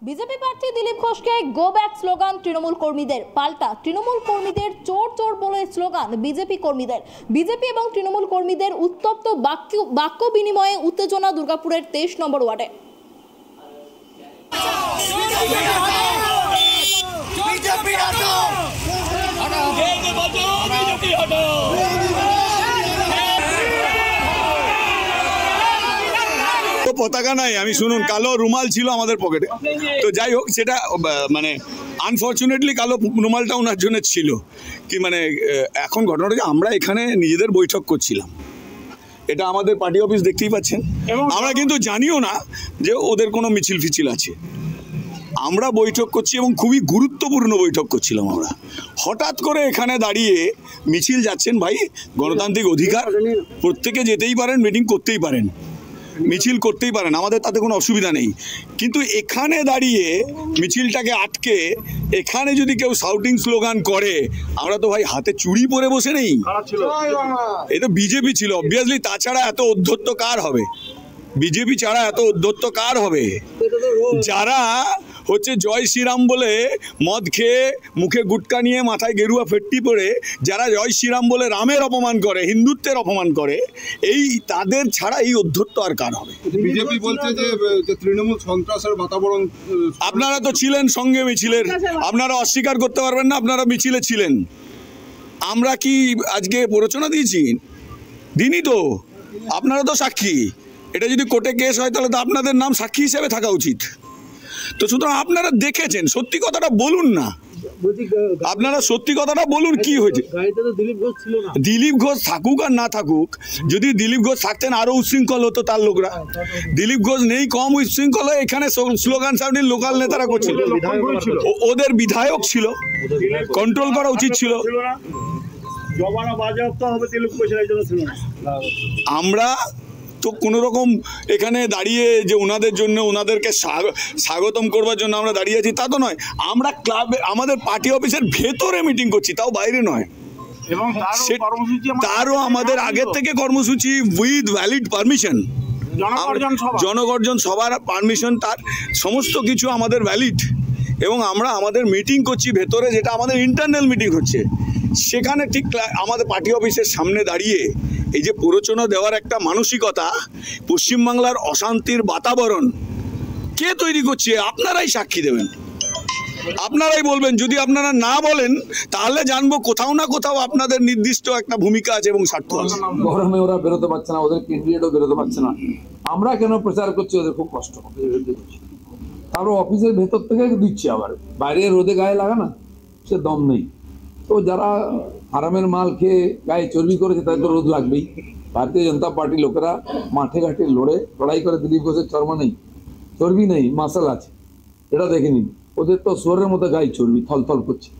BJP প্রার্থী দিলীপ ঘোষকে go back slogan Trinamool কর্মীদের, পাল্টা তৃণমূল কর্মীদের চোর চোর বলে স্লোগান বিজেপি কর্মীদের। বিজেপি এবং তৃণমূল কর্মীদের উত্তপ্ত বাক্য বিনিময়ে উত্তেজনা দুর্গাপুরের 23 নম্বর ওয়ার্ডে। পতাকা নাই, আমি শুনুন কালো রুমাল ছিল আমাদের পকেটে, তো যাই হোক সেটা মানে আনফর্চুনেটলি কালো রুমালটা ওনার জন্য ছিল কি মানে এখন ঘটনাটা যে আমরা এখানে নিজেদের বৈঠক করছিলাম, এটা আমাদের পার্টি অফিস দেখতেই পাচ্ছেন, আমরা কিন্তু জানিও না যে ওদের কোনো মিছিল ফিছিল আছে। আমরা বৈঠক করছি এবং খুবই গুরুত্বপূর্ণ বৈঠক করছিলাম। আমরা হঠাৎ করে এখানে দাঁড়িয়ে মিছিল যাচ্ছেন, ভাই গণতান্ত্রিক অধিকার, প্রত্যেকে যেতেই পারেন, মিটিং করতেই পারেন, মিছিল করতেই পারেন, আমাদের তাতে কোনো অসুবিধা নেই, কিন্তু এখানে দাঁড়িয়ে মিছিলটাকে আটকে এখানে যদি কেউ শাউটিং স্লোগান করে, আমরা তো ভাই হাতে চুড়ি পরে বসে নেই, এই তো বিজেপি ছিল অবভিয়াসলি, তাছাড়া এত অধ্যত্ত কার হবে? বিজেপি ছাড়া এত অধ্যত্ত কার হবে? যারা হচ্ছে জয় শ্রীরাম বলে মদ খেয়ে মুখে গুটকা নিয়ে মাথায় গেরুয়া ফেট্টি পরে যারা জয় শ্রীরাম বলে রামের অপমান করে, হিন্দুত্বের অপমান করে, এই তাদের ছাড়া এই অধ্যত্ত আর কার হবে? বিজেপি বলছে যে তৃণমূল সন্ত্রাসের বাতাবরণ। আপনারা তো ছিলেন সঙ্গে মিছিলের, আপনারা অস্বীকার করতে পারবেন না, আপনারা মিছিলে ছিলেন। আমরা কি আজকে প্ররোচনা দিয়েছি? দিনই তো, আপনারা তো সাক্ষী। এটা যদি কোর্টে কেস হয় তাহলে তো আপনাদের নাম সাক্ষী হিসেবে থাকা উচিত। তো সুতরাং আপনারা দেখেছেন, সত্যি কথাটা বলুন না, আপনারা সত্যি কথাটা বলুন কি হয়েছে। দিলীপ ঘোষ থাকুক আর না থাকুক, যদি দিলীপ ঘোষ থাকতেন আরো উচ্ছৃঙ্খল হতো তার লোকরা। দিলীপ ঘোষ নেই, কম উচ্ছৃঙ্খল হয়ে এখানে স্লোগান সাউন্ডিং লোকাল নেতারা করছিল, ওদের বিধায়ক ছিল, কন্ট্রোল করা উচিত ছিল। আমরা তো কোনো রকম এখানে দাঁড়িয়ে যে ওনাদের জন্য, ওনাদেরকে স্বাগতম করবার জন্য আমরা দাঁড়িয়ে আছি তা তো নয়। আমরা ক্লাবে আমাদের পার্টি অফিসের ভেতরে মিটিং করছি, তাও বাইরে নয়। তারও আমাদের আগের থেকে কর্মসূচি উইথ ভ্যালিড পারমিশন, জনগর্জন সবার পারমিশন, তার সমস্ত কিছু আমাদের ভ্যালিড, এবং আমরা আমাদের মিটিং করছি ভেতরে, যেটা আমাদের ইন্টারনাল মিটিং হচ্ছে সেখানে ঠিক আমাদের পার্টি অফিসের সামনে দাঁড়িয়ে এই যে প্ররোচনা দেওয়ার একটা মানসিকতা, পশ্চিমবাংলার অশান্তির বাতাবরণ কে তৈরি করছে? আপনারাই সাক্ষী দেবেন, আপনারাই বলবেন। যদি আপনারা না বলেন তাহলে জানবো কোথাও না কোথাও আপনাদের নির্দিষ্ট একটা ভূমিকা আছে এবং স্বার্থ আছে। গরমে ওরা বেরোতে পারছে না, ওদের ক্যান্ডিডেটও বেরোতে পারছে না, আমরা কেন প্রচার করছি? ওদের খুব কষ্ট, তারও অফিসের ভেতর থেকে দিচ্ছে, আবার বাইরে রোদে গায়ে লাগা না, সে দম নেই। তো যারা হারামের মাল খেয়ে গায়ে চর্বি করেছে তাদের তো রোদ লাগবেই। ভারতীয় জনতা পার্টির লোকেরা মাঠে ঘাটে লড়াই করে, দিলীপ ঘোষের চর্বি নেই, মাসাল আছে, এটা দেখে নিন। ওদের তো সোরের মতো গায়ে চর্বি থলথল করছে।